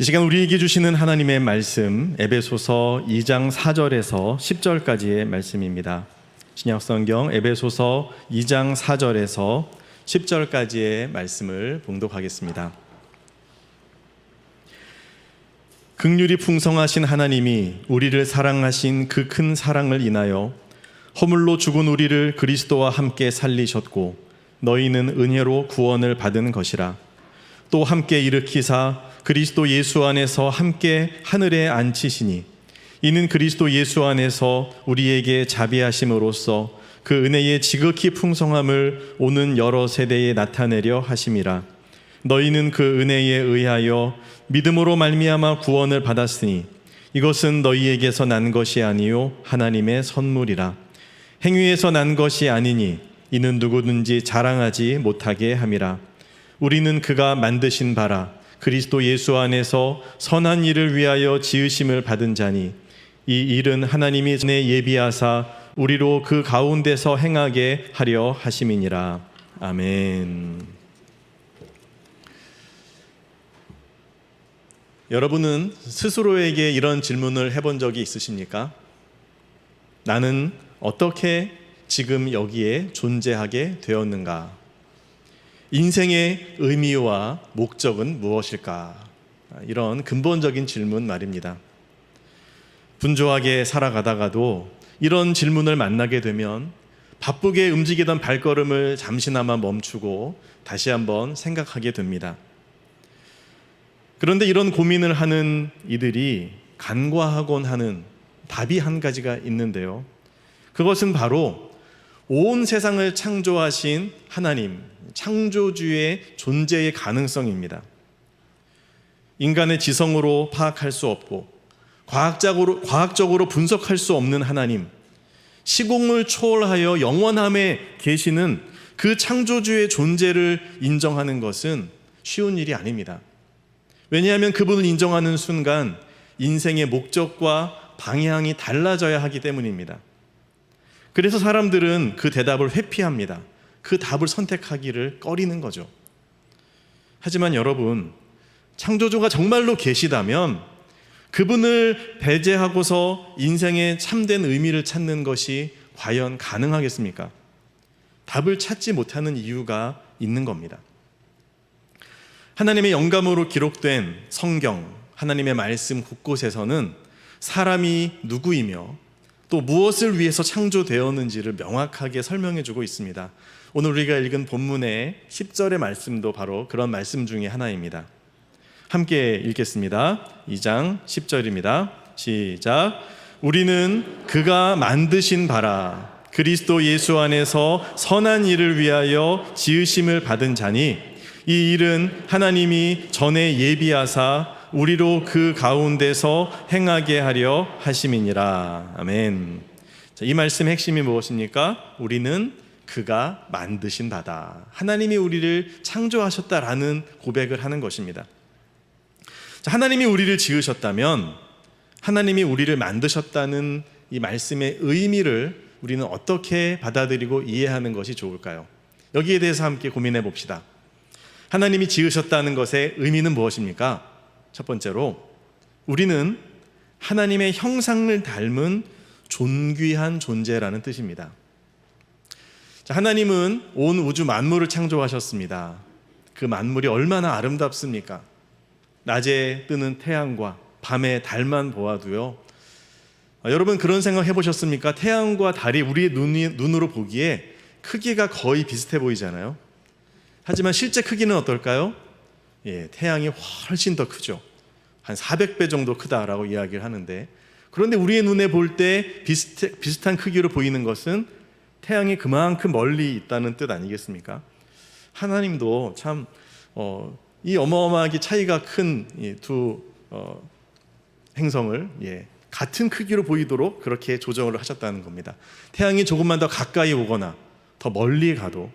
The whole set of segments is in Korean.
이 시간 우리에게 주시는 하나님의 말씀, 에베소서 2장 4절에서 10절까지의 말씀입니다. 신약성경 에베소서 2장 4절에서 10절까지의 말씀을 봉독하겠습니다. 긍휼이 풍성하신 하나님이 우리를 사랑하신 그 큰 사랑을 인하여 허물로 죽은 우리를 그리스도와 함께 살리셨고 너희는 은혜로 구원을 받은 것이라. 또 함께 일으키사 그리스도 예수 안에서 함께 하늘에 앉히시니 이는 그리스도 예수 안에서 우리에게 자비하심으로써 그 은혜의 지극히 풍성함을 오는 여러 세대에 나타내려 하심이라. 너희는 그 은혜에 의하여 믿음으로 말미암아 구원을 받았으니 이것은 너희에게서 난 것이 아니요 하나님의 선물이라. 행위에서 난 것이 아니니 이는 누구든지 자랑하지 못하게 함이라. 우리는 그가 만드신 바라 그리스도 예수 안에서 선한 일을 위하여 지으심을 받은 자니 이 일은 하나님이 전에 예비하사 우리로 그 가운데서 행하게 하려 하심이니라. 아멘. 여러분은 스스로에게 이런 질문을 해본 적이 있으십니까? 나는 어떻게 지금 여기에 존재하게 되었는가? 인생의 의미와 목적은 무엇일까? 이런 근본적인 질문 말입니다. 분주하게 살아가다가도 이런 질문을 만나게 되면 바쁘게 움직이던 발걸음을 잠시나마 멈추고 다시 한번 생각하게 됩니다. 그런데 이런 고민을 하는 이들이 간과하곤 하는 답이 한 가지가 있는데요. 그것은 바로 온 세상을 창조하신 하나님, 창조주의 존재의 가능성입니다. 인간의 지성으로 파악할 수 없고 과학적으로 분석할 수 없는 하나님, 시공을 초월하여 영원함에 계시는 그 창조주의 존재를 인정하는 것은 쉬운 일이 아닙니다. 왜냐하면 그분을 인정하는 순간 인생의 목적과 방향이 달라져야 하기 때문입니다. 그래서 사람들은 그 대답을 회피합니다. 그 답을 선택하기를 꺼리는 거죠. 하지만 여러분, 창조주가 정말로 계시다면 그분을 배제하고서 인생의 참된 의미를 찾는 것이 과연 가능하겠습니까? 답을 찾지 못하는 이유가 있는 겁니다. 하나님의 영감으로 기록된 성경, 하나님의 말씀 곳곳에서는 사람이 누구이며 또 무엇을 위해서 창조되었는지를 명확하게 설명해 주고 있습니다. 오늘 우리가 읽은 본문의 10절의 말씀도 바로 그런 말씀 중에 하나입니다. 함께 읽겠습니다. 2장 10절입니다. 시작. 우리는 그가 만드신 바라 그리스도 예수 안에서 선한 일을 위하여 지으심을 받은 자니 이 일은 하나님이 전에 예비하사 우리로 그 가운데서 행하게 하려 하심이니라. 아멘. 자, 이 말씀의 핵심이 무엇입니까? 우리는 그가 만드신 바다. 하나님이 우리를 창조하셨다라는 고백을 하는 것입니다. 자, 하나님이 우리를 지으셨다면 하나님이 우리를 만드셨다는 이 말씀의 의미를 우리는 어떻게 받아들이고 이해하는 것이 좋을까요? 여기에 대해서 함께 고민해 봅시다. 하나님이 지으셨다는 것의 의미는 무엇입니까? 첫 번째로 우리는 하나님의 형상을 닮은 존귀한 존재라는 뜻입니다. 자, 하나님은 온 우주 만물을 창조하셨습니다. 그 만물이 얼마나 아름답습니까? 낮에 뜨는 태양과 밤에 달만 보아도요. 여러분 그런 생각 해보셨습니까? 태양과 달이 우리의 눈으로 보기에 크기가 거의 비슷해 보이잖아요. 하지만 실제 크기는 어떨까요? 태양이 훨씬 더 크죠. 한 400배 정도 크다라고 이야기를 하는데, 그런데 우리의 눈에 볼 때 비슷한 크기로 보이는 것은 태양이 그만큼 멀리 있다는 뜻 아니겠습니까? 하나님도 참 이 어마어마하게 차이가 큰 두 행성을 같은 크기로 보이도록 그렇게 조정을 하셨다는 겁니다. 태양이 조금만 더 가까이 오거나 더 멀리 가도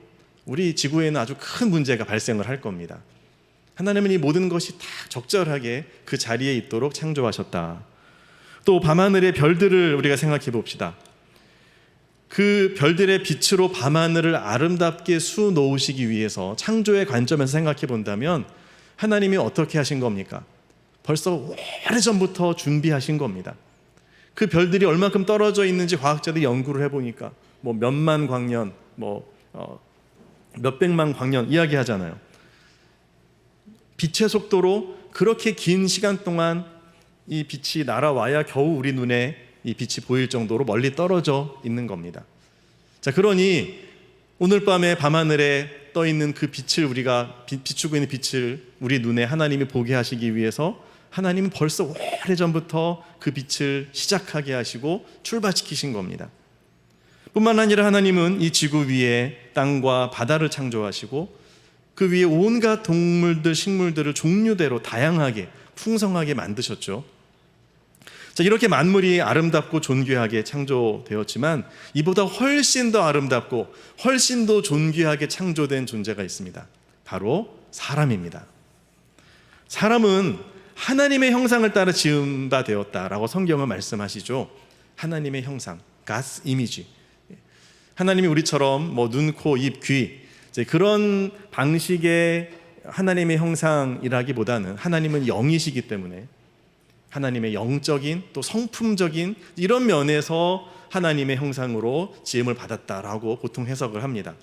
우리 지구에는 아주 큰 문제가 발생을 할 겁니다. 하나님은 이 모든 것이 다 적절하게 그 자리에 있도록 창조하셨다. 또 밤하늘의 별들을 우리가 생각해 봅시다. 그 별들의 빛으로 밤하늘을 아름답게 수놓으시기 위해서 창조의 관점에서 생각해 본다면 하나님이 어떻게 하신 겁니까? 벌써 오래전부터 준비하신 겁니다. 그 별들이 얼마큼 떨어져 있는지 과학자들이 연구를 해보니까 뭐 몇만 광년, 몇백만 광년 이야기하잖아요. 빛의 속도로 그렇게 긴 시간 동안 이 빛이 날아와야 겨우 우리 눈에 이 빛이 보일 정도로 멀리 떨어져 있는 겁니다. 자, 그러니 오늘 밤에 밤하늘에 떠 있는 그 빛을 우리가 비추고 있는 빛을 우리 눈에 하나님이 보게 하시기 위해서 하나님은 벌써 오래전부터 그 빛을 시작하게 하시고 출발시키신 겁니다. 뿐만 아니라 하나님은 이 지구 위에 땅과 바다를 창조하시고 그 위에 온갖 동물들, 식물들을 종류대로 다양하게 풍성하게 만드셨죠. 자, 이렇게 만물이 아름답고 존귀하게 창조되었지만 이보다 훨씬 더 아름답고 훨씬 더 존귀하게 창조된 존재가 있습니다. 바로 사람입니다. 사람은 하나님의 형상을 따라 지은 바 되었다라고 성경은 말씀하시죠. 하나님의 형상, God's image. 하나님이 우리처럼 눈, 코, 입, 귀 그런 방식의 하나님의 형상이라기보다는 하나님은 영이시기 때문에 하나님의 영적인 또 성품적인 이런 면에서 하나님의 형상으로 지음을 받았다라고 보통 해석을 합니다.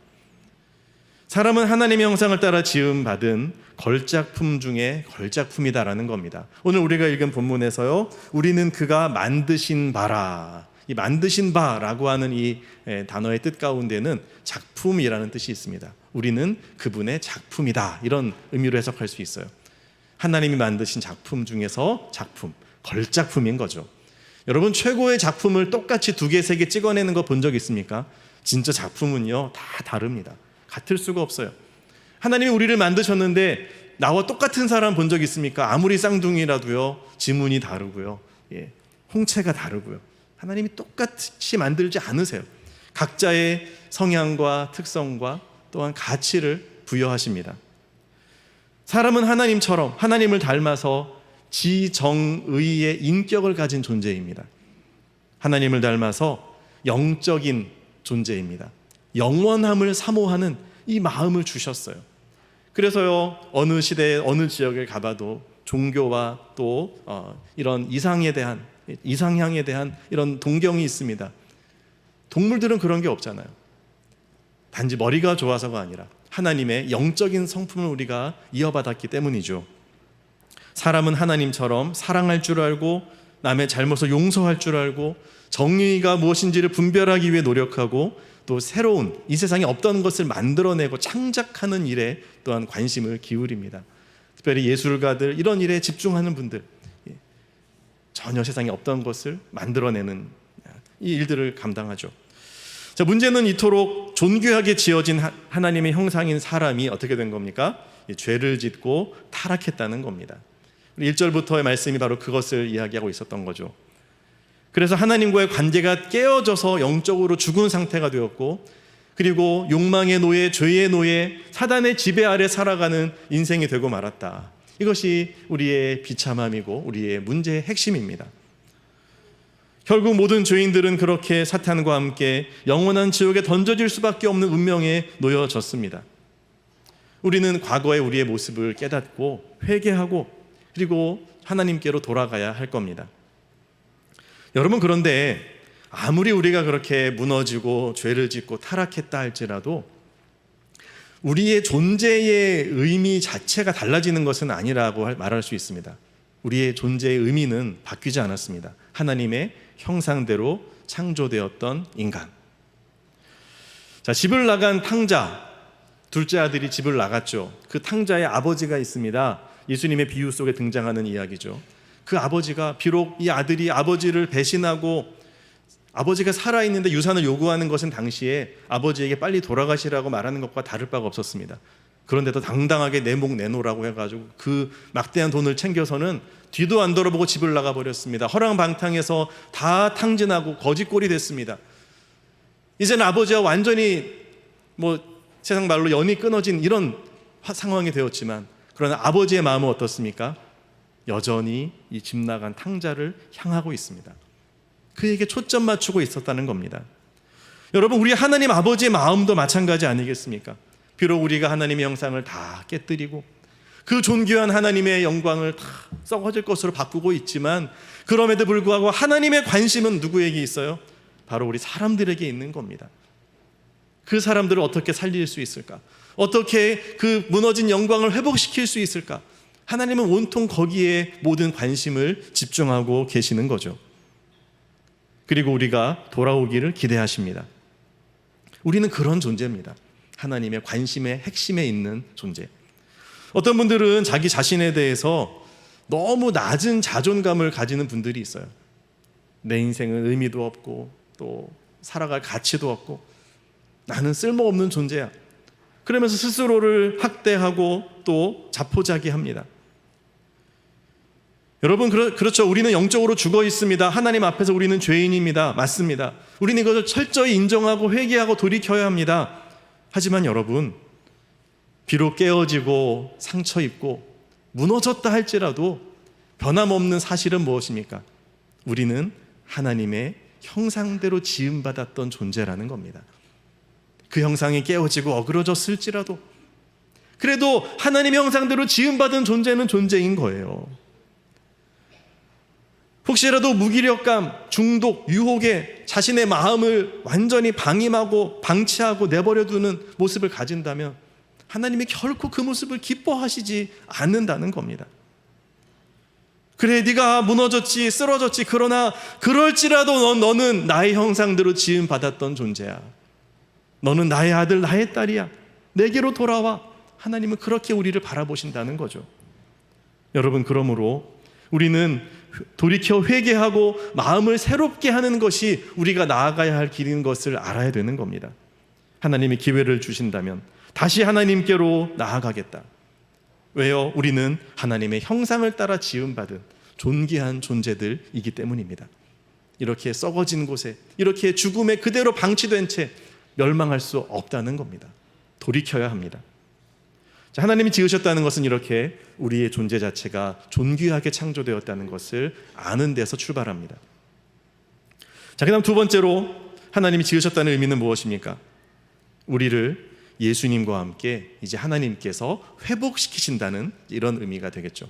사람은 하나님의 형상을 따라 지음받은 걸작품 중에 걸작품이다라는 겁니다. 오늘 우리가 읽은 본문에서요, 우리는 그가 만드신 바라. 이 만드신 바라고 하는 이 단어의 뜻 가운데는 작품이라는 뜻이 있습니다. 우리는 그분의 작품이다, 이런 의미로 해석할 수 있어요. 하나님이 만드신 작품 중에서 작품, 걸작품인 거죠. 여러분, 최고의 작품을 똑같이 2개, 3개 찍어내는 거 본 적 있습니까? 진짜 작품은요, 다 다릅니다. 같을 수가 없어요. 하나님이 우리를 만드셨는데 나와 똑같은 사람 본 적 있습니까? 아무리 쌍둥이라도요, 지문이 다르고요, 홍채가 다르고요. 하나님이 똑같이 만들지 않으세요. 각자의 성향과 특성과 또한 가치를 부여하십니다. 사람은 하나님처럼 하나님을 닮아서 지정의의 인격을 가진 존재입니다. 하나님을 닮아서 영적인 존재입니다. 영원함을 사모하는 이 마음을 주셨어요. 그래서요, 어느 시대에 어느 지역에 가봐도 종교와 또 이런 이상향에 대한 이런 동경이 있습니다. 동물들은 그런 게 없잖아요. 단지 머리가 좋아서가 아니라 하나님의 영적인 성품을 우리가 이어받았기 때문이죠. 사람은 하나님처럼 사랑할 줄 알고 남의 잘못을 용서할 줄 알고 정의가 무엇인지를 분별하기 위해 노력하고 또 새로운 이 세상에 없던 것을 만들어내고 창작하는 일에 또한 관심을 기울입니다. 특별히 예술가들, 이런 일에 집중하는 분들, 전혀 세상에 없던 것을 만들어내는 이 일들을 감당하죠. 자, 문제는 이토록 존귀하게 지어진 하나님의 형상인 사람이 어떻게 된 겁니까? 죄를 짓고 타락했다는 겁니다. 1절부터의 말씀이 바로 그것을 이야기하고 있었던 거죠. 그래서 하나님과의 관계가 깨어져서 영적으로 죽은 상태가 되었고, 그리고 욕망의 노예, 죄의 노예, 사단의 지배 아래 살아가는 인생이 되고 말았다. 이것이 우리의 비참함이고 우리의 문제의 핵심입니다. 결국 모든 죄인들은 그렇게 사탄과 함께 영원한 지옥에 던져질 수밖에 없는 운명에 놓여졌습니다. 우리는 과거의 우리의 모습을 깨닫고 회개하고 그리고 하나님께로 돌아가야 할 겁니다. 여러분, 그런데 아무리 우리가 그렇게 무너지고 죄를 짓고 타락했다 할지라도 우리의 존재의 의미 자체가 달라지는 것은 아니라고 말할 수 있습니다. 우리의 존재의 의미는 바뀌지 않았습니다. 하나님의 형상대로 창조되었던 인간. 자, 집을 나간 탕자, 둘째 아들이 집을 나갔죠. 그 탕자의 아버지가 있습니다. 예수님의 비유 속에 등장하는 이야기죠. 그 아버지가 비록 이 아들이 아버지를 배신하고 아버지가 살아있는데 유산을 요구하는 것은 당시에 아버지에게 빨리 돌아가시라고 말하는 것과 다를 바가 없었습니다. 그런데도 당당하게 내 목 내놓으라고 해가지고 그 막대한 돈을 챙겨서는 뒤도 안 돌아보고 집을 나가버렸습니다. 허랑방탕해서 다 탕진하고 거지꼴이 됐습니다. 이제는 아버지와 완전히 세상 말로 연이 끊어진 이런 상황이 되었지만, 그러나 아버지의 마음은 어떻습니까? 여전히 이 집 나간 탕자를 향하고 있습니다. 그에게 초점 맞추고 있었다는 겁니다. 여러분, 우리 하나님 아버지의 마음도 마찬가지 아니겠습니까? 비록 우리가 하나님의 형상을 다 깨뜨리고 그 존귀한 하나님의 영광을 다 썩어질 것으로 바꾸고 있지만, 그럼에도 불구하고 하나님의 관심은 누구에게 있어요? 바로 우리 사람들에게 있는 겁니다. 그 사람들을 어떻게 살릴 수 있을까? 어떻게 그 무너진 영광을 회복시킬 수 있을까? 하나님은 온통 거기에 모든 관심을 집중하고 계시는 거죠. 그리고 우리가 돌아오기를 기대하십니다. 우리는 그런 존재입니다. 하나님의 관심의 핵심에 있는 존재. 어떤 분들은 자기 자신에 대해서 너무 낮은 자존감을 가지는 분들이 있어요. 내 인생은 의미도 없고 또 살아갈 가치도 없고 나는 쓸모없는 존재야. 그러면서 스스로를 학대하고 또 자포자기합니다. 여러분, 그렇죠. 우리는 영적으로 죽어 있습니다. 하나님 앞에서 우리는 죄인입니다. 맞습니다. 우리는 이것을 철저히 인정하고 회개하고 돌이켜야 합니다. 하지만 여러분, 비록 깨어지고 상처 입고 무너졌다 할지라도 변함없는 사실은 무엇입니까? 우리는 하나님의 형상대로 지음받았던 존재라는 겁니다. 그 형상이 깨어지고 어그러졌을지라도 그래도 하나님의 형상대로 지음받은 존재는 존재인 거예요. 혹시라도 무기력감, 중독, 유혹에 자신의 마음을 완전히 방임하고 방치하고 내버려두는 모습을 가진다면 하나님이 결코 그 모습을 기뻐하시지 않는다는 겁니다. 그래, 네가 무너졌지, 쓰러졌지. 그러나 그럴지라도 너는 나의 형상대로 지음받았던 존재야. 너는 나의 아들, 나의 딸이야. 내게로 돌아와. 하나님은 그렇게 우리를 바라보신다는 거죠. 여러분, 그러므로 우리는 돌이켜 회개하고 마음을 새롭게 하는 것이 우리가 나아가야 할 길인 것을 알아야 되는 겁니다. 하나님이 기회를 주신다면 다시 하나님께로 나아가겠다. 왜요? 우리는 하나님의 형상을 따라 지음받은 존귀한 존재들이기 때문입니다. 이렇게 썩어진 곳에, 이렇게 죽음에 그대로 방치된 채 멸망할 수 없다는 겁니다. 돌이켜야 합니다. 자, 하나님이 지으셨다는 것은 이렇게 우리의 존재 자체가 존귀하게 창조되었다는 것을 아는 데서 출발합니다. 자, 그 다음 두 번째로 하나님이 지으셨다는 의미는 무엇입니까? 우리를 예수님과 함께 이제 하나님께서 회복시키신다는 이런 의미가 되겠죠.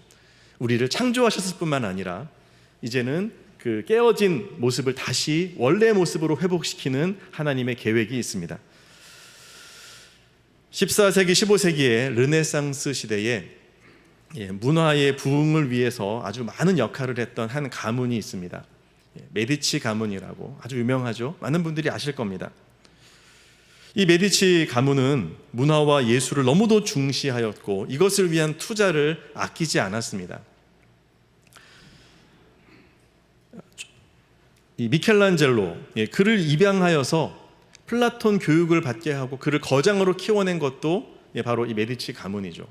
우리를 창조하셨을 뿐만 아니라 이제는 그 깨어진 모습을 다시 원래의 모습으로 회복시키는 하나님의 계획이 있습니다. 14세기, 15세기의 르네상스 시대에 문화의 부흥을 위해서 아주 많은 역할을 했던 한 가문이 있습니다. 메디치 가문이라고 아주 유명하죠. 많은 분들이 아실 겁니다. 이 메디치 가문은 문화와 예술을 너무도 중시하였고 이것을 위한 투자를 아끼지 않았습니다. 이 미켈란젤로, 그를 입양하여서 플라톤 교육을 받게 하고 그를 거장으로 키워낸 것도 바로 이 메디치 가문이죠.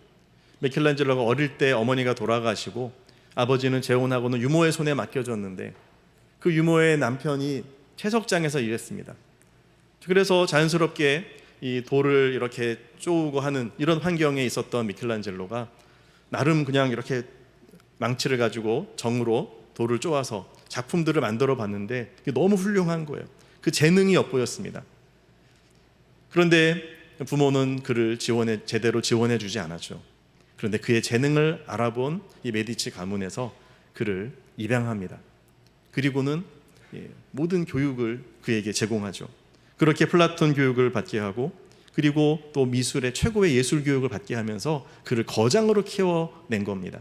미켈란젤로가 어릴 때 어머니가 돌아가시고 아버지는 재혼하고는 유모의 손에 맡겨졌는데 그 유모의 남편이 채석장에서 일했습니다. 그래서 자연스럽게 이 돌을 이렇게 쪼우고 하는 이런 환경에 있었던 미켈란젤로가 나름 그냥 이렇게 망치를 가지고 정으로 돌을 쪼아서 작품들을 만들어 봤는데 너무 훌륭한 거예요. 그 재능이 엿보였습니다. 그런데 부모는 그를 제대로 지원해 주지 않았죠. 그런데 그의 재능을 알아본 이 메디치 가문에서 그를 입양합니다. 그리고는 모든 교육을 그에게 제공하죠. 그렇게 플라톤 교육을 받게 하고 그리고 또 미술의 최고의 예술 교육을 받게 하면서 그를 거장으로 키워낸 겁니다.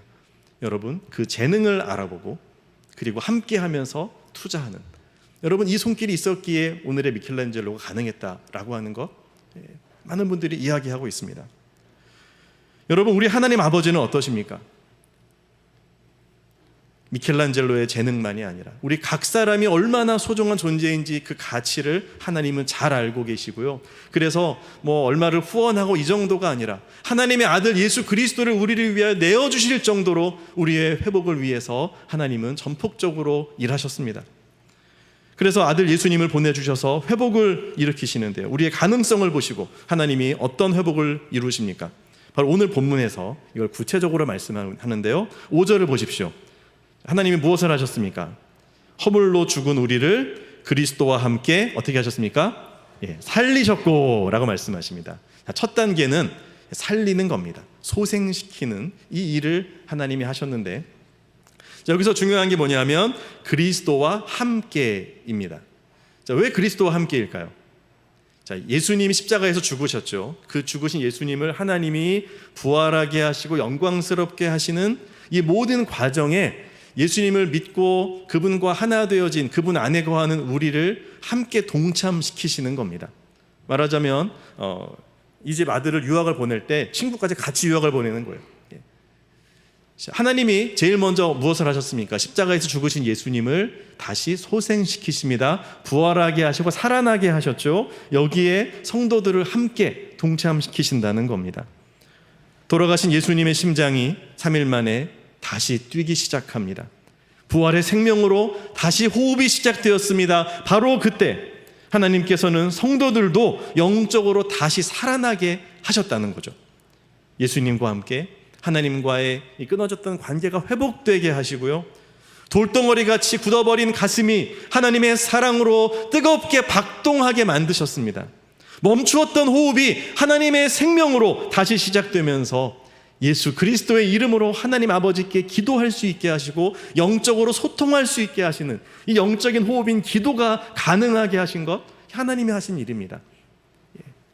여러분, 그 재능을 알아보고 그리고 함께 하면서 투자하는, 여러분, 이 손길이 있었기에 오늘의 미켈란젤로가 가능했다라고 하는 것 많은 분들이 이야기하고 있습니다. 여러분, 우리 하나님 아버지는 어떠십니까? 미켈란젤로의 재능만이 아니라 우리 각 사람이 얼마나 소중한 존재인지 그 가치를 하나님은 잘 알고 계시고요. 그래서 얼마를 후원하고 이 정도가 아니라 하나님의 아들 예수 그리스도를 우리를 위하여 내어주실 정도로 우리의 회복을 위해서 하나님은 전폭적으로 일하셨습니다. 그래서 아들 예수님을 보내주셔서 회복을 일으키시는데요. 우리의 가능성을 보시고 하나님이 어떤 회복을 이루십니까? 바로 오늘 본문에서 이걸 구체적으로 말씀하는데요. 5절을 보십시오. 하나님이 무엇을 하셨습니까? 허물로 죽은 우리를 그리스도와 함께 어떻게 하셨습니까? 살리셨고 라고 말씀하십니다. 첫 단계는 살리는 겁니다. 소생시키는 이 일을 하나님이 하셨는데, 자, 여기서 중요한 게 뭐냐면 그리스도와 함께입니다. 자, 왜 그리스도와 함께일까요? 자, 예수님이 십자가에서 죽으셨죠. 그 죽으신 예수님을 하나님이 부활하게 하시고 영광스럽게 하시는 이 모든 과정에 예수님을 믿고 그분과 하나 되어진 그분 안에 거하는 우리를 함께 동참시키시는 겁니다. 말하자면 이 집 아들을 유학을 보낼 때 친구까지 같이 유학을 보내는 거예요. 하나님이 제일 먼저 무엇을 하셨습니까? 십자가에서 죽으신 예수님을 다시 소생시키십니다. 부활하게 하시고 살아나게 하셨죠. 여기에 성도들을 함께 동참시키신다는 겁니다. 돌아가신 예수님의 심장이 3일 만에 다시 뛰기 시작합니다. 부활의 생명으로 다시 호흡이 시작되었습니다. 바로 그때 하나님께서는 성도들도 영적으로 다시 살아나게 하셨다는 거죠. 예수님과 함께 하나님과의 이 끊어졌던 관계가 회복되게 하시고요, 돌덩어리같이 굳어버린 가슴이 하나님의 사랑으로 뜨겁게 박동하게 만드셨습니다. 멈추었던 호흡이 하나님의 생명으로 다시 시작되면서 예수 그리스도의 이름으로 하나님 아버지께 기도할 수 있게 하시고 영적으로 소통할 수 있게 하시는 이 영적인 호흡인 기도가 가능하게 하신 것, 하나님이 하신 일입니다.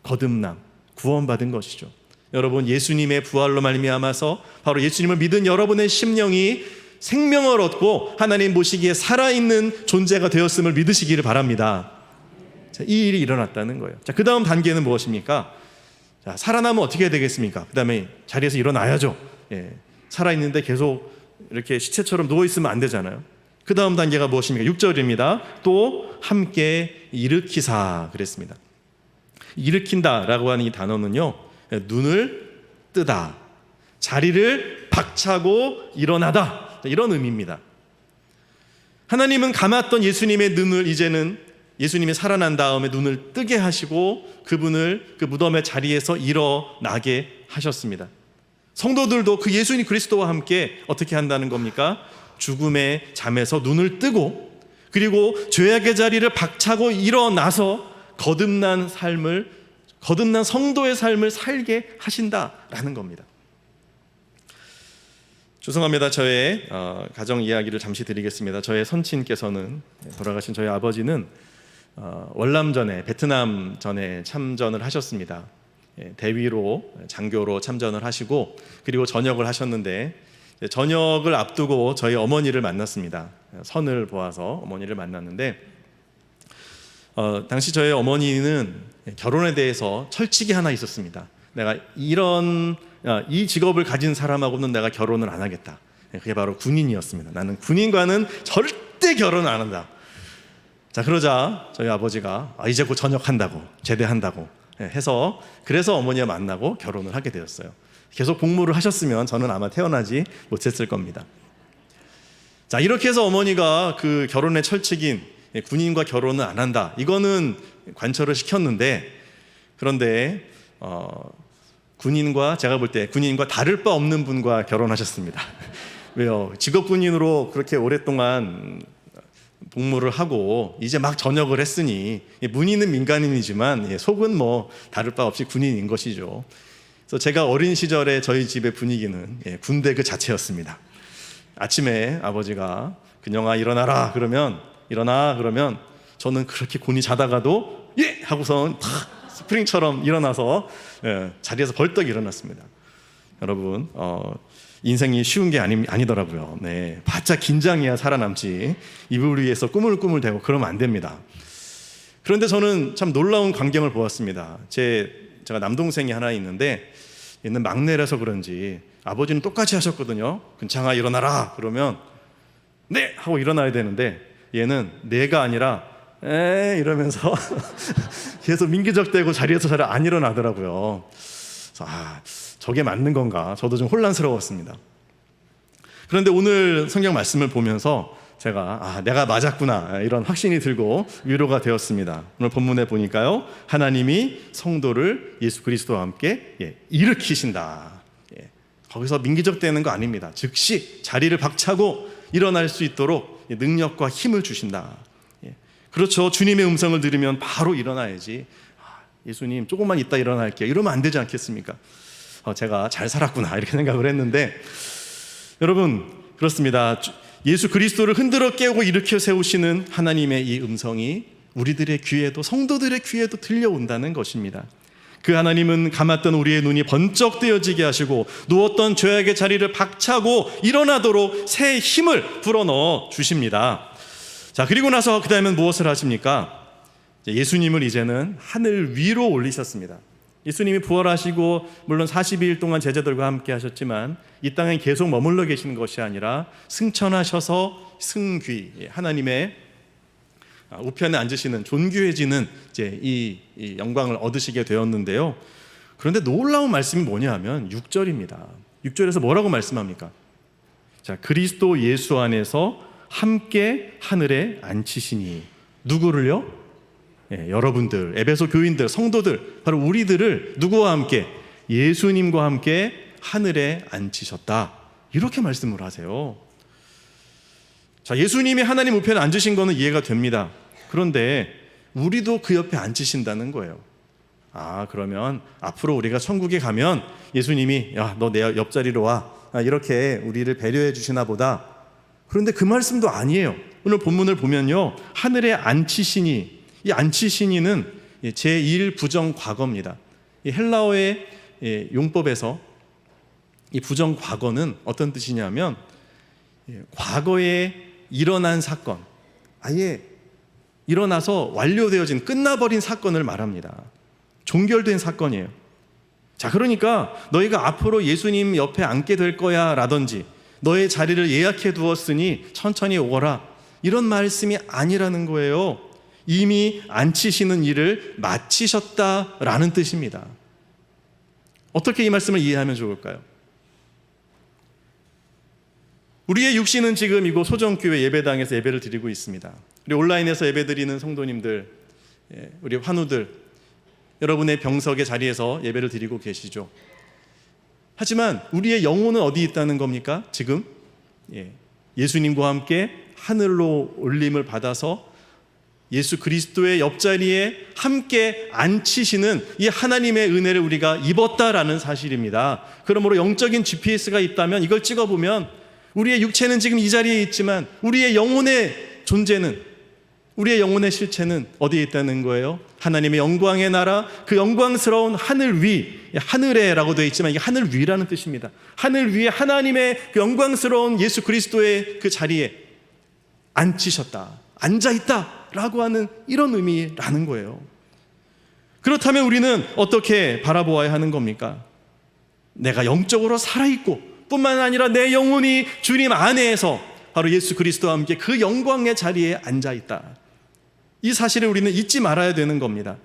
거듭남, 구원받은 것이죠. 여러분, 예수님의 부활로 말미암아서 바로 예수님을 믿은 여러분의 심령이 생명을 얻고 하나님 보시기에 살아있는 존재가 되었음을 믿으시기를 바랍니다. 자, 이 일이 일어났다는 거예요. 자, 그 다음 단계는 무엇입니까? 자, 살아나면 어떻게 되겠습니까? 그 다음에 자리에서 일어나야죠. 살아있는데 계속 이렇게 시체처럼 누워있으면 안 되잖아요. 그 다음 단계가 무엇입니까? 6절입니다. 또 함께 일으키사 그랬습니다. 일으킨다라고 하는 이 단어는요, 눈을 뜨다, 자리를 박차고 일어나다, 이런 의미입니다. 하나님은 감았던 예수님의 눈을 이제는 예수님이 살아난 다음에 눈을 뜨게 하시고 그분을 그 무덤의 자리에서 일어나게 하셨습니다. 성도들도 그 예수님 그리스도와 함께 어떻게 한다는 겁니까? 죽음의 잠에서 눈을 뜨고 그리고 죄악의 자리를 박차고 일어나서 거듭난 성도의 삶을 살게 하신다라는 겁니다. 죄송합니다. 저의 가정 이야기를 잠시 드리겠습니다. 저의 선친께서는, 돌아가신 저희 아버지는 월남전에, 베트남전에 참전을 하셨습니다. 대위로, 장교로 참전을 하시고 그리고 전역을 하셨는데, 전역을 앞두고 저희 어머니를 만났습니다. 선을 보아서 어머니를 만났는데, 당시 저희 어머니는 결혼에 대해서 철칙이 하나 있었습니다. 내가 이 직업을 가진 사람하고는 내가 결혼을 안 하겠다. 그게 바로 군인이었습니다. 나는 군인과는 절대 결혼을 안 한다. 자, 그러자 저희 아버지가 이제 곧 전역한다고, 제대한다고 해서, 그래서 어머니와 만나고 결혼을 하게 되었어요. 계속 복무를 하셨으면 저는 아마 태어나지 못했을 겁니다. 자, 이렇게 해서 어머니가 그 결혼의 철칙인 군인과 결혼은 안 한다, 이거는 관철을 시켰는데, 그런데 제가 볼 때 군인과 다를 바 없는 분과 결혼하셨습니다. 왜요? 직업 군인으로 그렇게 오랫동안 복무를 하고 이제 막 전역을 했으니, 문의는 민간인이지만 속은 뭐 다를 바 없이 군인인 것이죠. 그래서 제가 어린 시절에 저희 집의 분위기는 군대 그 자체였습니다. 아침에 아버지가 근영아 일어나라 그러면, 일어나 그러면 저는 그렇게 곤히 자다가도 예! 하고선 탁 스프링처럼 일어나서 자리에서 벌떡 일어났습니다. 여러분, 인생이 쉬운 게 아니더라고요. 네, 바짝 긴장해야 살아남지. 이불 위에서 꾸물꾸물대고 그러면 안 됩니다. 그런데 저는 참 놀라운 광경을 보았습니다. 제가 남동생이 하나 있는데, 얘는 막내라서 그런지 아버지는 똑같이 하셨거든요. 근창아 일어나라 그러면 네! 하고 일어나야 되는데, 얘는 네가 아니라 에 이러면서 계속 민기적대고 자리에서 잘 안 일어나더라고요. 저게 맞는 건가? 저도 좀 혼란스러웠습니다. 그런데 오늘 성경 말씀을 보면서 제가 내가 맞았구나, 이런 확신이 들고 위로가 되었습니다. 오늘 본문에 보니까요, 하나님이 성도를 예수 그리스도와 함께 일으키신다. 거기서 민기적대는 거 아닙니다. 즉시 자리를 박차고 일어날 수 있도록 능력과 힘을 주신다. 그렇죠. 주님의 음성을 들으면 바로 일어나야지. 예수님 조금만 있다 일어날게요, 이러면 안 되지 않겠습니까? 제가 잘 살았구나 이렇게 생각을 했는데, 여러분 그렇습니다. 예수 그리스도를 흔들어 깨우고 일으켜 세우시는 하나님의 이 음성이 우리들의 귀에도, 성도들의 귀에도 들려온다는 것입니다. 그 하나님은 감았던 우리의 눈이 번쩍 뜨여지게 하시고 누웠던 죄악의 자리를 박차고 일어나도록 새 힘을 불어넣어 주십니다. 자, 그리고 나서 그 다음엔 무엇을 하십니까? 예수님을 이제는 하늘 위로 올리셨습니다. 예수님이 부활하시고 물론 42일 동안 제자들과 함께 하셨지만 이 땅에 계속 머물러 계시는 것이 아니라 승천하셔서 승귀, 하나님의 우편에 앉으시는, 존귀해지는 이제 이 영광을 얻으시게 되었는데요. 그런데 놀라운 말씀이 뭐냐 하면 6절입니다. 6절에서 뭐라고 말씀합니까? 자, 그리스도 예수 안에서 함께 하늘에 앉히시니. 누구를요? 여러분들, 에베소 교인들, 성도들, 바로 우리들을 누구와 함께? 예수님과 함께 하늘에 앉히셨다. 이렇게 말씀을 하세요. 자, 예수님이 하나님 우편에 앉으신 거는 이해가 됩니다. 그런데 우리도 그 옆에 앉으신다는 거예요. 그러면 앞으로 우리가 천국에 가면 예수님이 야, 너 내 옆자리로 와, 이렇게 우리를 배려해 주시나 보다. 그런데 그 말씀도 아니에요. 오늘 본문을 보면요, 하늘에 앉히시니, 이 앉히시니는 제1 부정 과거입니다. 이 헬라어의 용법에서 이 부정 과거는 어떤 뜻이냐면 과거에 일어난 사건, 아예 일어나서 완료되어진, 끝나버린 사건을 말합니다. 종결된 사건이에요. 자, 그러니까 너희가 앞으로 예수님 옆에 앉게 될 거야 라든지 너의 자리를 예약해 두었으니 천천히 오거라, 이런 말씀이 아니라는 거예요. 이미 앉히시는 일을 마치셨다라는 뜻입니다. 어떻게 이 말씀을 이해하면 좋을까요? 우리의 육신은 지금 이곳 소정교회 예배당에서 예배를 드리고 있습니다. 우리 온라인에서 예배드리는 성도님들, 우리 환우들, 여러분의 병석의 자리에서 예배를 드리고 계시죠. 하지만 우리의 영혼은 어디 있다는 겁니까? 지금 예수님과 함께 하늘로 올림을 받아서 예수 그리스도의 옆자리에 함께 앉히시는 이 하나님의 은혜를 우리가 입었다라는 사실입니다. 그러므로 영적인 GPS가 있다면 이걸 찍어보면 우리의 육체는 지금 이 자리에 있지만 우리의 영혼의 존재는, 우리의 영혼의 실체는 어디에 있다는 거예요? 하나님의 영광의 나라, 그 영광스러운 하늘 위, 하늘에라고 되어 있지만 이게 하늘 위라는 뜻입니다. 하늘 위에 하나님의 그 영광스러운 예수 그리스도의 그 자리에 앉히셨다, 앉아있다 라고 하는 이런 의미라는 거예요. 그렇다면 우리는 어떻게 바라보아야 하는 겁니까? 내가 영적으로 살아있고 뿐만 아니라 내 영혼이 주님 안에서 바로 예수 그리스도와 함께 그 영광의 자리에 앉아있다. 이 사실을 우리는 잊지 말아야 되는 겁니다.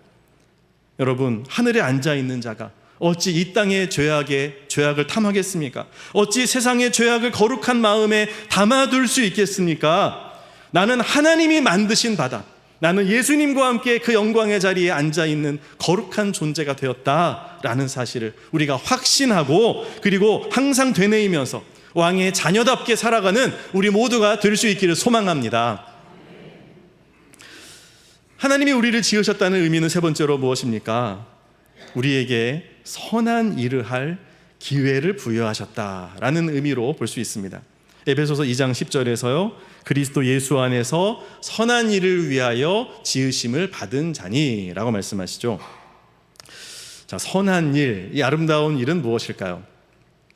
여러분, 하늘에 앉아있는 자가 어찌 이 땅의 죄악을 탐하겠습니까? 어찌 세상의 죄악을 거룩한 마음에 담아둘 수 있겠습니까? 나는 하나님이 만드신 바다, 나는 예수님과 함께 그 영광의 자리에 앉아있는 거룩한 존재가 되었다라는 사실을 우리가 확신하고, 그리고 항상 되뇌이면서 왕의 자녀답게 살아가는 우리 모두가 될 수 있기를 소망합니다. 하나님이 우리를 지으셨다는 의미는 세 번째로 무엇입니까? 우리에게 선한 일을 할 기회를 부여하셨다라는 의미로 볼 수 있습니다. 에베소서 2장 10절에서요, 그리스도 예수 안에서 선한 일을 위하여 지으심을 받은 자니 라고 말씀하시죠. 자, 선한 일, 이 아름다운 일은 무엇일까요?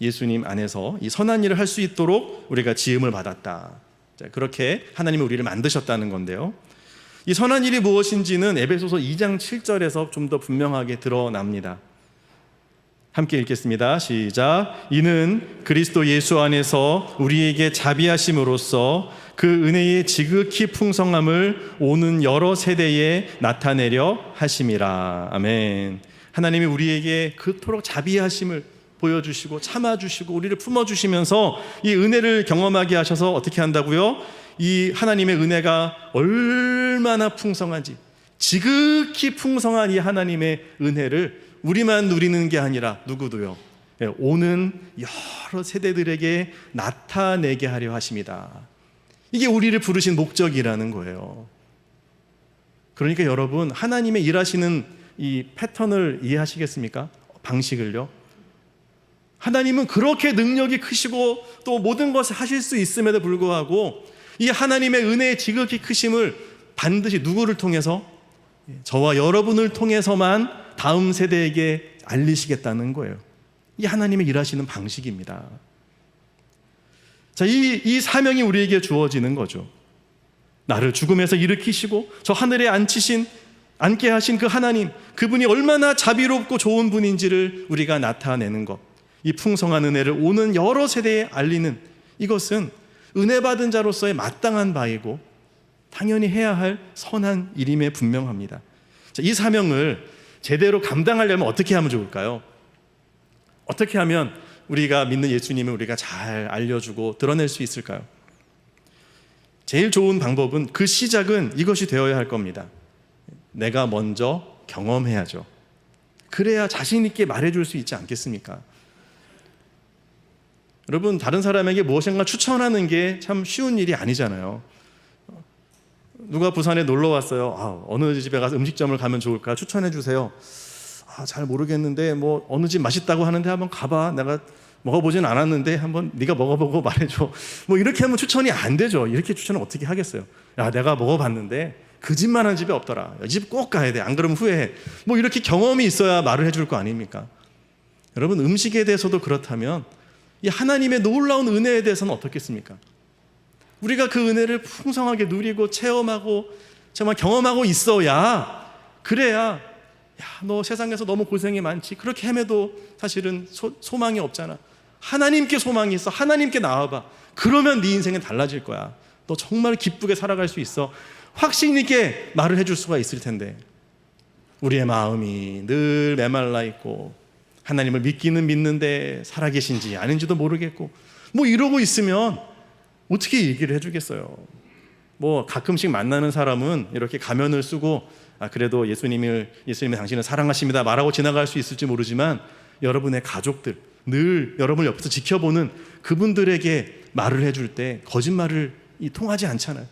예수님 안에서 이 선한 일을 할 수 있도록 우리가 지음을 받았다. 자, 그렇게 하나님이 우리를 만드셨다는 건데요, 이 선한 일이 무엇인지는 에베소서 2장 7절에서 좀 더 분명하게 드러납니다. 함께 읽겠습니다. 시작. 이는 그리스도 예수 안에서 우리에게 자비하심으로써 그 은혜의 지극히 풍성함을 오는 여러 세대에 나타내려 하심이라. 아멘. 하나님이 우리에게 그토록 자비하심을 보여주시고 참아주시고 우리를 품어주시면서 이 은혜를 경험하게 하셔서 어떻게 한다고요? 이 하나님의 은혜가 얼마나 풍성한지, 지극히 풍성한 이 하나님의 은혜를 우리만 누리는 게 아니라 누구도요, 오는 여러 세대들에게 나타내게 하려 하십니다. 이게 우리를 부르신 목적이라는 거예요. 그러니까 여러분, 하나님의 일하시는 이 패턴을 이해하시겠습니까? 방식을요. 하나님은 그렇게 능력이 크시고 또 모든 것을 하실 수 있음에도 불구하고 이 하나님의 은혜의 지극히 크심을 반드시 누구를 통해서? 저와 여러분을 통해서만 다음 세대에게 알리시겠다는 거예요. 이 하나님의 일하시는 방식입니다. 자, 이 사명이 우리에게 주어지는 거죠. 나를 죽음에서 일으키시고 저 하늘에 앉게 하신 그 하나님, 그분이 얼마나 자비롭고 좋은 분인지를 우리가 나타내는 것, 이 풍성한 은혜를 오는 여러 세대에 알리는 이것은 은혜 받은 자로서의 마땅한 바이고 당연히 해야 할 선한 일임에 분명합니다. 자, 이 사명을 제대로 감당하려면 어떻게 하면 좋을까요? 어떻게 하면 우리가 믿는 예수님을 우리가 잘 알려주고 드러낼 수 있을까요? 제일 좋은 방법은, 그 시작은 이것이 되어야 할 겁니다. 내가 먼저 경험해야죠. 그래야 자신 있게 말해줄 수 있지 않겠습니까? 여러분, 다른 사람에게 무엇인가 추천하는 게 참 쉬운 일이 아니잖아요. 누가 부산에 놀러 왔어요. 어느 집에 가서 음식점을 가면 좋을까? 추천해 주세요. 잘 모르겠는데 뭐 어느 집 맛있다고 하는데 한번 가봐. 내가 먹어보진 않았는데 한번 네가 먹어보고 말해줘. 뭐 이렇게 하면 추천이 안 되죠. 이렇게 추천을 어떻게 하겠어요? 야, 내가 먹어봤는데 그 집만한 집이 없더라. 이 집 꼭 가야 돼. 안 그러면 후회해. 뭐 이렇게 경험이 있어야 말을 해줄 거 아닙니까? 여러분, 음식에 대해서도 그렇다면 이 하나님의 놀라운 은혜에 대해서는 어떻겠습니까? 우리가 그 은혜를 풍성하게 누리고 체험하고 정말 경험하고 있어야, 그래야 야, 너 세상에서 너무 고생이 많지, 그렇게 헤매도 사실은 소망이 없잖아. 하나님께 소망이 있어. 하나님께 나와봐. 그러면 네 인생은 달라질 거야. 너 정말 기쁘게 살아갈 수 있어. 확신 있게 말을 해줄 수가 있을 텐데, 우리의 마음이 늘 메말라 있고 하나님을 믿기는 믿는데 살아계신지 아닌지도 모르겠고 뭐 이러고 있으면 어떻게 얘기를 해주겠어요? 뭐 가끔씩 만나는 사람은 이렇게 가면을 쓰고 그래도 예수님이 당신을 사랑하십니다 말하고 지나갈 수 있을지 모르지만, 여러분의 가족들, 늘 여러분을 옆에서 지켜보는 그분들에게 말을 해줄 때 거짓말을 통하지 않잖아요.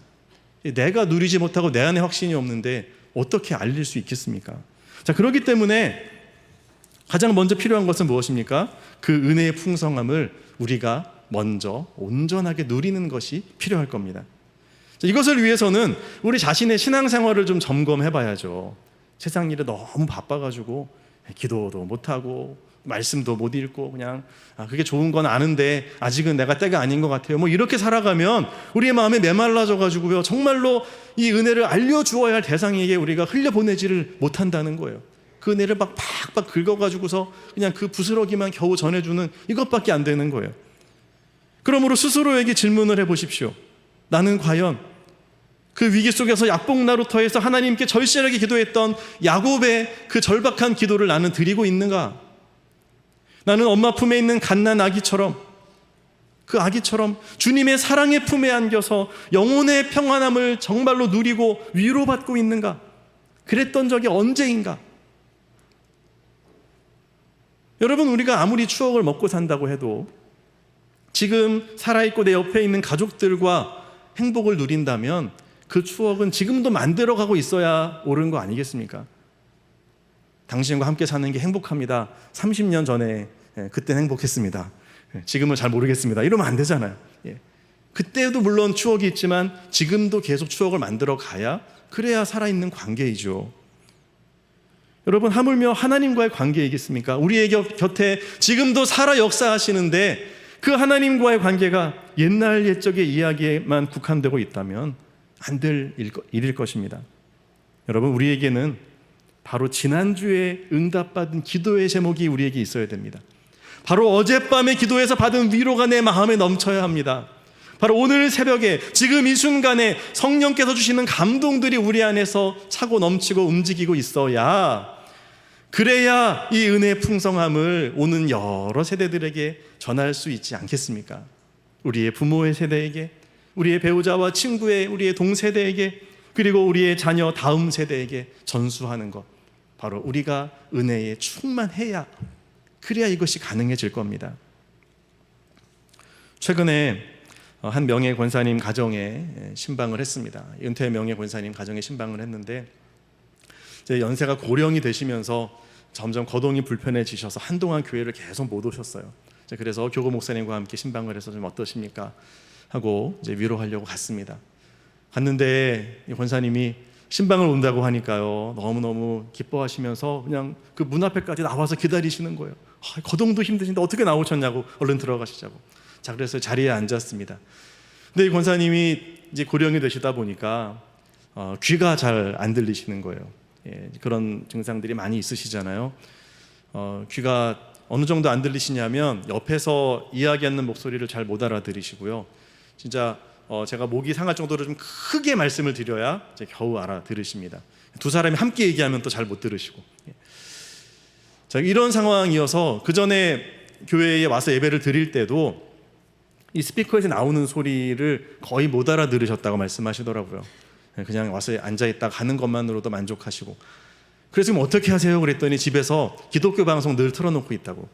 내가 누리지 못하고 내 안에 확신이 없는데 어떻게 알릴 수 있겠습니까? 자, 그렇기 때문에 가장 먼저 필요한 것은 무엇입니까? 그 은혜의 풍성함을 우리가 먼저 온전하게 누리는 것이 필요할 겁니다. 자, 이것을 위해서는 우리 자신의 신앙생활을 좀 점검해 봐야죠. 세상 일에 너무 바빠가지고 기도도 못하고 말씀도 못 읽고 그냥 그게 좋은 건 아는데 아직은 내가 때가 아닌 것 같아요. 뭐 이렇게 살아가면 우리의 마음이 메말라져가지고요, 정말로 이 은혜를 알려주어야 할 대상에게 우리가 흘려보내지를 못한다는 거예요. 그 은혜를 막 팍팍 긁어가지고서 그냥 그 부스러기만 겨우 전해주는 이것밖에 안 되는 거예요. 그러므로 스스로에게 질문을 해보십시오. 나는 과연 그 위기 속에서 약복나루터에서 하나님께 절실하게 기도했던 야곱의 그 절박한 기도를 나는 드리고 있는가? 나는 엄마 품에 있는 갓난 아기처럼, 그 아기처럼 주님의 사랑의 품에 안겨서 영혼의 평안함을 정말로 누리고 위로받고 있는가? 그랬던 적이 언제인가? 여러분, 우리가 아무리 추억을 먹고 산다고 해도 지금 살아있고 내 옆에 있는 가족들과 행복을 누린다면 그 추억은 지금도 만들어가고 있어야 옳은 거 아니겠습니까? 당신과 함께 사는 게 행복합니다. 30년 전에 그때는 행복했습니다. 지금은 잘 모르겠습니다. 이러면 안 되잖아요. 그때도 물론 추억이 있지만 지금도 계속 추억을 만들어 가야, 그래야 살아있는 관계이죠. 여러분, 하물며 하나님과의 관계이겠습니까? 우리의 곁에 지금도 살아 역사하시는데 그 하나님과의 관계가 옛날 옛적의 이야기에만 국한되고 있다면 안 될 일일 것입니다. 여러분, 우리에게는 바로 지난주에 응답받은 기도의 제목이 우리에게 있어야 됩니다. 바로 어젯밤에 기도에서 받은 위로가 내 마음에 넘쳐야 합니다. 바로 오늘 새벽에 지금 이 순간에 성령께서 주시는 감동들이 우리 안에서 차고 넘치고 움직이고 있어야, 그래야 이 은혜의 풍성함을 오는 여러 세대들에게 전할 수 있지 않겠습니까? 우리의 부모의 세대에게, 우리의 배우자와 친구의, 우리의 동세대에게, 그리고 우리의 자녀 다음 세대에게 전수하는 것, 바로 우리가 은혜에 충만해야, 그래야 이것이 가능해질 겁니다. 최근에 한 명예 권사님 가정에 신방을 했습니다. 은퇴 명예 권사님 가정에 신방을 했는데, 이제 연세가 고령이 되시면서 점점 거동이 불편해지셔서 한동안 교회를 계속 못 오셨어요. 그래서 교구 목사님과 함께 신방을 해서 좀 어떠십니까? 하고 이제 위로하려고 갔습니다. 갔는데 이 권사님이 신방을 온다고 하니까요, 너무너무 기뻐하시면서 그냥 그 문 앞에까지 나와서 기다리시는 거예요. 거동도 힘드신데 어떻게 나오셨냐고, 얼른 들어가시자고. 자, 그래서 자리에 앉았습니다. 근데 이 권사님이 이제 고령이 되시다 보니까 귀가 잘 안 들리시는 거예요. 예, 그런 증상들이 많이 있으시잖아요. 귀가 어느 정도 안 들리시냐면 옆에서 이야기하는 목소리를 잘 못 알아들으시고요. 진짜 제가 목이 상할 정도로 좀 크게 말씀을 드려야 이제 겨우 알아들으십니다. 두 사람이 함께 얘기하면 또 잘 못 들으시고. 자, 이런 상황이어서 그 전에 교회에 와서 예배를 드릴 때도 이 스피커에서 나오는 소리를 거의 못 알아들으셨다고 말씀하시더라고요. 그냥 와서 앉아있다 가는 것만으로도 만족하시고. 그래서 지금 어떻게 하세요? 그랬더니 집에서 기독교 방송 늘 틀어놓고 있다고.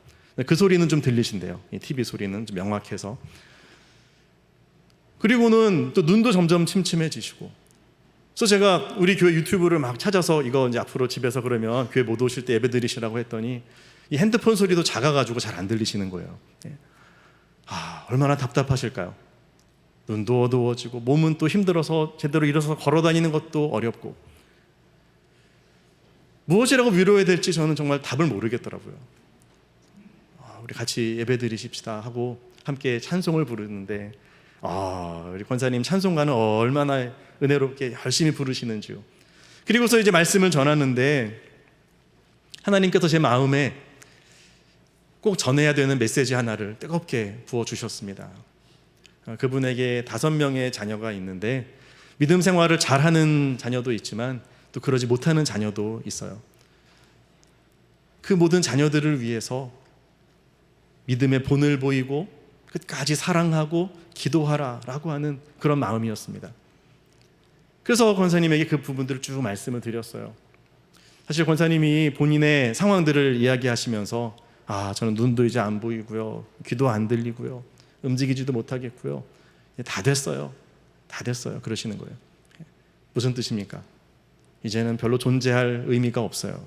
그 소리는 좀 들리신대요. 이 TV 소리는 좀 명확해서. 그리고는 또 눈도 점점 침침해지시고. 그래서 제가 우리 교회 유튜브를 막 찾아서 이거 이제 앞으로 집에서 그러면 교회 못 오실 때 예배 드리시라고 했더니 이 핸드폰 소리도 작아가지고 잘 안 들리시는 거예요. 얼마나 답답하실까요? 눈도 어두워지고 몸은 또 힘들어서 제대로 일어서서 걸어 다니는 것도 어렵고. 무엇이라고 위로해야 될지 저는 정말 답을 모르겠더라고요. 우리 같이 예배 드리십시다 하고 함께 찬송을 부르는데 우리 권사님 찬송가는 얼마나 은혜롭게 열심히 부르시는지요. 그리고서 이제 말씀을 전하는데 하나님께서 제 마음에 꼭 전해야 되는 메시지 하나를 뜨겁게 부어주셨습니다. 그분에게 5명의 자녀가 있는데 믿음 생활을 잘하는 자녀도 있지만 또 그러지 못하는 자녀도 있어요. 그 모든 자녀들을 위해서 믿음의 본을 보이고 끝까지 사랑하고 기도하라라고 하는 그런 마음이었습니다. 그래서 권사님에게 그 부분들을 쭉 말씀을 드렸어요. 사실 권사님이 본인의 상황들을 이야기하시면서 저는 눈도 이제 안 보이고요, 귀도 안 들리고요, 움직이지도 못하겠고요, 다 됐어요 그러시는 거예요. 무슨 뜻입니까? 이제는 별로 존재할 의미가 없어요,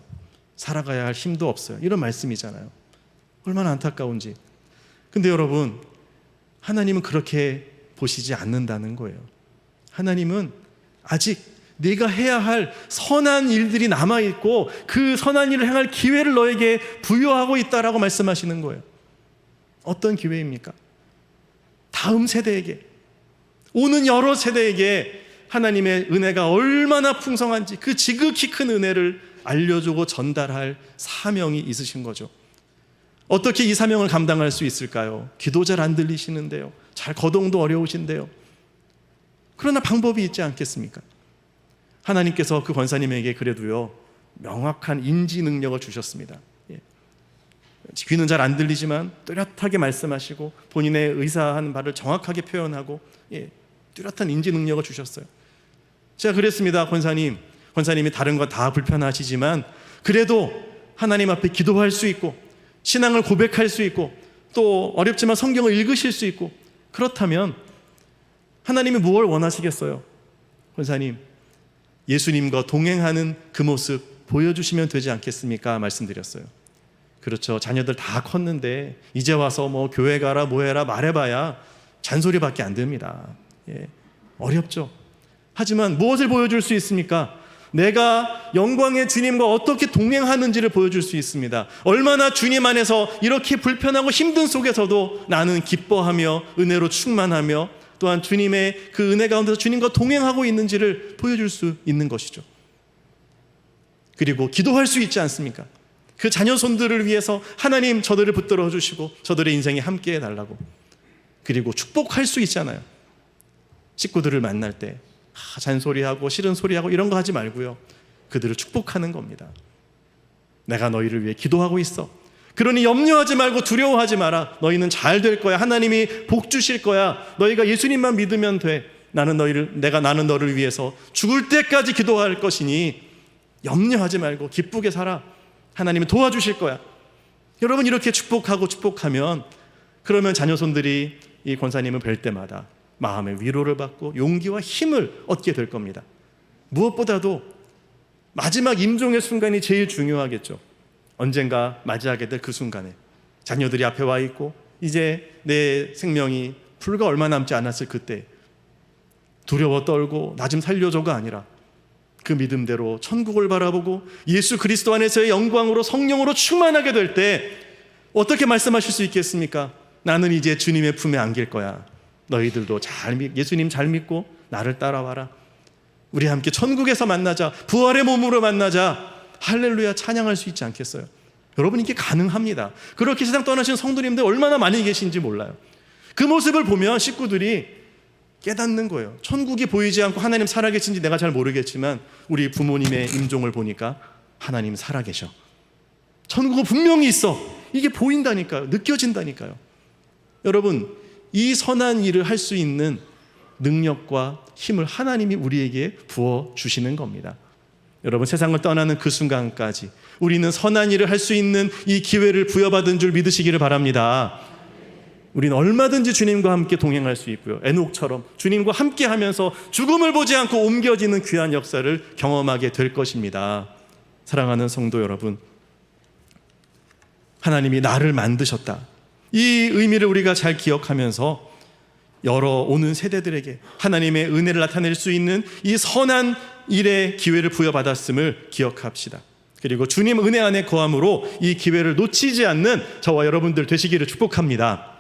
살아가야 할 힘도 없어요, 이런 말씀이잖아요. 얼마나 안타까운지. 근데 여러분, 하나님은 그렇게 보시지 않는다는 거예요. 하나님은 아직 네가 해야 할 선한 일들이 남아있고 그 선한 일을 행할 기회를 너에게 부여하고 있다라고 말씀하시는 거예요. 어떤 기회입니까? 다음 세대에게, 오는 여러 세대에게 하나님의 은혜가 얼마나 풍성한지 그 지극히 큰 은혜를 알려주고 전달할 사명이 있으신 거죠. 어떻게 이 사명을 감당할 수 있을까요? 귀도 잘 안 들리시는데요, 잘 거동도 어려우신데요. 그러나 방법이 있지 않겠습니까? 하나님께서 그 권사님에게 그래도요 명확한 인지 능력을 주셨습니다. 귀는 잘 안 들리지만 뚜렷하게 말씀하시고 본인의 의사하는 바를 정확하게 표현하고 뚜렷한 인지 능력을 주셨어요. 제가 그랬습니다. 권사님이 다른 거 다 불편하시지만 그래도 하나님 앞에 기도할 수 있고 신앙을 고백할 수 있고 또 어렵지만 성경을 읽으실 수 있고, 그렇다면 하나님이 무엇을 원하시겠어요? 권사님, 예수님과 동행하는 그 모습 보여주시면 되지 않겠습니까? 말씀드렸어요. 그렇죠, 자녀들 다 컸는데 이제 와서 뭐 교회 가라 뭐 해라 말해봐야 잔소리밖에 안 됩니다. 어렵죠. 하지만 무엇을 보여줄 수 있습니까? 내가 영광의 주님과 어떻게 동행하는지를 보여줄 수 있습니다. 얼마나 주님 안에서 이렇게 불편하고 힘든 속에서도 나는 기뻐하며 은혜로 충만하며 또한 주님의 그 은혜 가운데서 주님과 동행하고 있는지를 보여줄 수 있는 것이죠. 그리고 기도할 수 있지 않습니까? 그 자녀 손들을 위해서 하나님 저들을 붙들어 주시고 저들의 인생에 함께 해달라고. 그리고 축복할 수 있잖아요. 식구들을 만날 때 잔소리하고 싫은 소리하고 이런 거 하지 말고요, 그들을 축복하는 겁니다. 내가 너희를 위해 기도하고 있어, 그러니 염려하지 말고 두려워하지 마라. 너희는 잘 될 거야. 하나님이 복 주실 거야. 너희가 예수님만 믿으면 돼. 나는 너를 위해서 죽을 때까지 기도할 것이니 염려하지 말고 기쁘게 살아. 하나님이 도와주실 거야. 여러분, 이렇게 축복하면 그러면 자녀손들이 이 권사님을 뵐 때마다 마음의 위로를 받고 용기와 힘을 얻게 될 겁니다. 무엇보다도 마지막 임종의 순간이 제일 중요하겠죠. 언젠가 맞이하게 될 그 순간에 자녀들이 앞에 와 있고 이제 내 생명이 불과 얼마 남지 않았을 그때 두려워 떨고 나 좀 살려줘가 아니라 그 믿음대로 천국을 바라보고 예수 그리스도 안에서의 영광으로 성령으로 충만하게 될 때 어떻게 말씀하실 수 있겠습니까? 나는 이제 주님의 품에 안길 거야. 너희들도 예수님 잘 믿고 나를 따라와라. 우리 함께 천국에서 만나자. 부활의 몸으로 만나자. 할렐루야 찬양할 수 있지 않겠어요? 여러분, 이게 가능합니다. 그렇게 세상 떠나신 성도님들 얼마나 많이 계신지 몰라요. 그 모습을 보면 식구들이 깨닫는 거예요. 천국이 보이지 않고 하나님 살아계신지 내가 잘 모르겠지만 우리 부모님의 임종을 보니까 하나님 살아계셔. 천국은 분명히 있어. 이게 보인다니까요. 느껴진다니까요. 여러분, 이 선한 일을 할 수 있는 능력과 힘을 하나님이 우리에게 부어주시는 겁니다. 여러분, 세상을 떠나는 그 순간까지 우리는 선한 일을 할 수 있는 이 기회를 부여받은 줄 믿으시기를 바랍니다. 우리는 얼마든지 주님과 함께 동행할 수 있고요. 에녹처럼 주님과 함께 하면서 죽음을 보지 않고 옮겨지는 귀한 역사를 경험하게 될 것입니다. 사랑하는 성도 여러분, 하나님이 나를 만드셨다. 이 의미를 우리가 잘 기억하면서 여러 오는 세대들에게 하나님의 은혜를 나타낼 수 있는 이 선한 일의 기회를 부여받았음을 기억합시다. 그리고 주님 은혜 안에 거함으로 이 기회를 놓치지 않는 저와 여러분들 되시기를 축복합니다.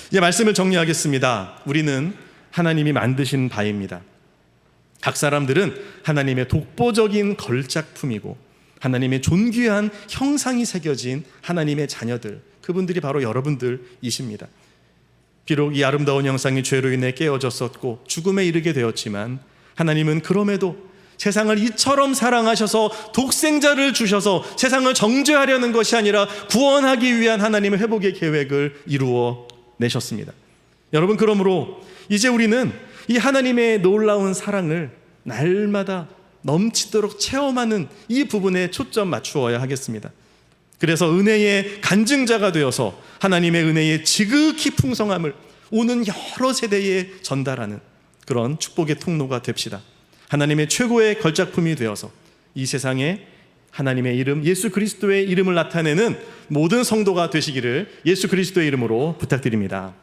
이제 말씀을 정리하겠습니다. 우리는 하나님이 만드신 바입니다. 각 사람들은 하나님의 독보적인 걸작품이고 하나님의 존귀한 형상이 새겨진 하나님의 자녀들, 그분들이 바로 여러분들이십니다. 비록 이 아름다운 형상이 죄로 인해 깨어졌었고 죽음에 이르게 되었지만 하나님은 그럼에도 세상을 이처럼 사랑하셔서 독생자를 주셔서 세상을 정죄하려는 것이 아니라 구원하기 위한 하나님의 회복의 계획을 이루어 내셨습니다. 여러분, 그러므로 이제 우리는 이 하나님의 놀라운 사랑을 날마다 넘치도록 체험하는 이 부분에 초점 맞추어야 하겠습니다. 그래서 은혜의 간증자가 되어서 하나님의 은혜의 지극히 풍성함을 오는 여러 세대에 전달하는 그런 축복의 통로가 됩시다. 하나님의 최고의 걸작품이 되어서 이 세상에 하나님의 이름, 예수 그리스도의 이름을 나타내는 모든 성도가 되시기를 예수 그리스도의 이름으로 부탁드립니다.